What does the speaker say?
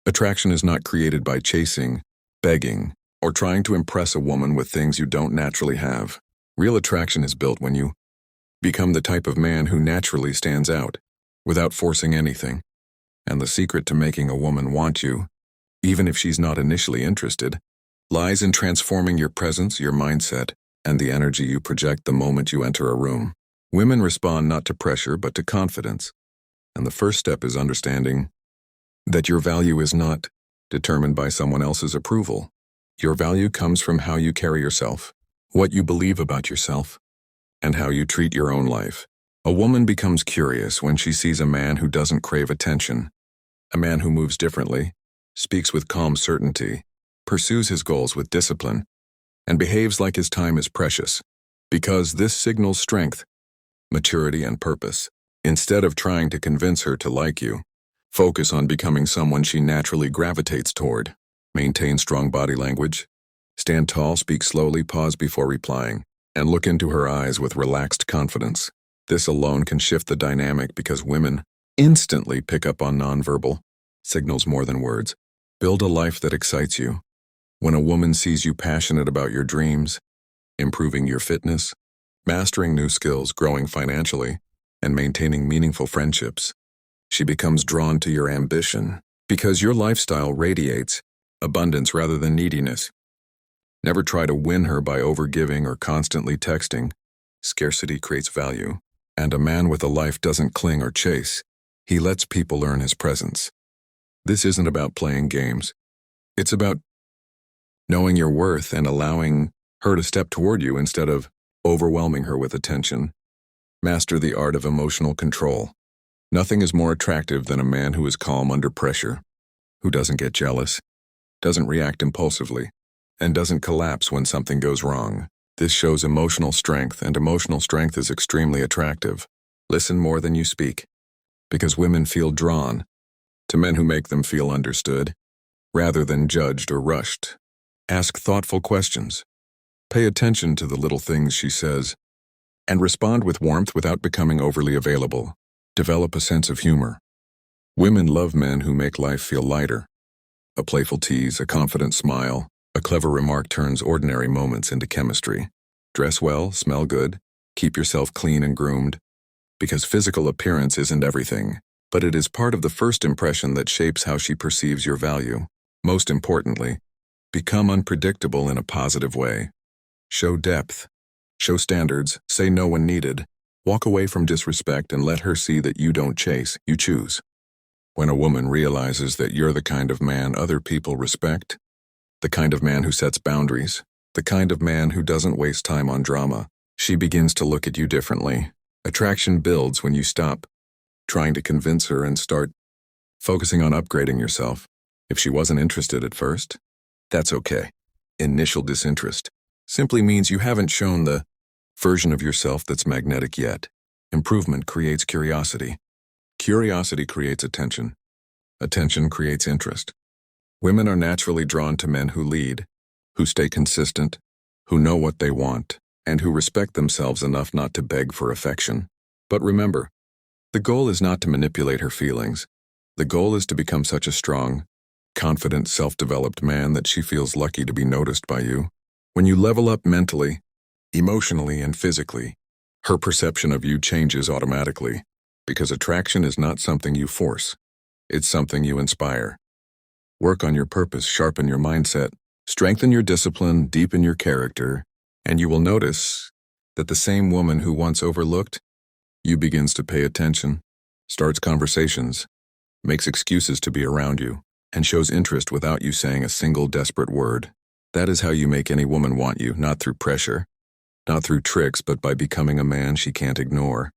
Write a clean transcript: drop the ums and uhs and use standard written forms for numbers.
Attraction is not created by chasing, begging, or trying to impress a woman with things you don't naturally have. Real attraction is built when you become the type of man who naturally stands out, without forcing anything. And the secret to making a woman want you, even if she's not initially interested, lies in transforming your presence, your mindset, and the energy you project the moment you enter a room. Women respond not to pressure but to confidence. And the first step is understanding that your value is not determined by someone else's approval. Your value comes from how you carry yourself, what you believe about yourself, and how you treat your own life. A woman becomes curious when she sees a man who doesn't crave attention, a man who moves differently, speaks with calm certainty, pursues his goals with discipline, and behaves like his time is precious, because this signals strength, maturity, and purpose. Instead of trying to convince her to like you, focus on becoming someone she naturally gravitates toward. Maintain strong body language. Stand tall, speak slowly, pause before replying, and look into her eyes with relaxed confidence. This alone can shift the dynamic because women instantly pick up on nonverbal signals more than words. Build a life that excites you. When a woman sees you passionate about your dreams, improving your fitness, mastering new skills, growing financially, and maintaining meaningful friendships, she becomes drawn to your ambition because your lifestyle radiates abundance rather than neediness. Never try to win her by overgiving or constantly texting. Scarcity creates value, and a man with a life doesn't cling or chase. He lets people earn his presence. This isn't about playing games. It's about knowing your worth and allowing her to step toward you instead of overwhelming her with attention. Master the art of emotional control. Nothing is more attractive than a man who is calm under pressure, who doesn't get jealous, doesn't react impulsively, and doesn't collapse when something goes wrong. This shows emotional strength, and emotional strength is extremely attractive. Listen more than you speak, because women feel drawn to men who make them feel understood, rather than judged or rushed. Ask thoughtful questions. Pay attention to the little things she says, and respond with warmth without becoming overly available. Develop a sense of humor. Women love men who make life feel lighter. A playful tease, a confident smile, a clever remark turns ordinary moments into chemistry. Dress well, smell good, keep yourself clean and groomed, because physical appearance isn't everything, but it is part of the first impression that shapes how she perceives your value. Most importantly, become unpredictable in a positive way. Show depth. Show standards. Say no when needed. Walk away from disrespect and let her see that you don't chase, you choose. When a woman realizes that you're the kind of man other people respect, the kind of man who sets boundaries, the kind of man who doesn't waste time on drama, she begins to look at you differently. Attraction builds when you stop trying to convince her and start focusing on upgrading yourself. If she wasn't interested at first, that's okay. Initial disinterest simply means you haven't shown the version of yourself that's magnetic yet. Improvement creates curiosity. Curiosity creates attention. Attention creates interest. Women are naturally drawn to men who lead, who stay consistent, who know what they want, and who respect themselves enough not to beg for affection. But remember, the goal is not to manipulate her feelings. The goal is to become such a strong, confident, self-developed man that she feels lucky to be noticed by you. When you level up mentally, emotionally, and physically, her perception of you changes automatically, because attraction is not something you force. It's something you inspire. Work on your purpose, sharpen your mindset, strengthen your discipline, deepen your character, and you will notice that the same woman who once overlooked you begins to pay attention, starts conversations, makes excuses to be around you, and shows interest without you saying a single desperate word. That is how you make any woman want you, not through pressure, not through tricks, but by becoming a man she can't ignore.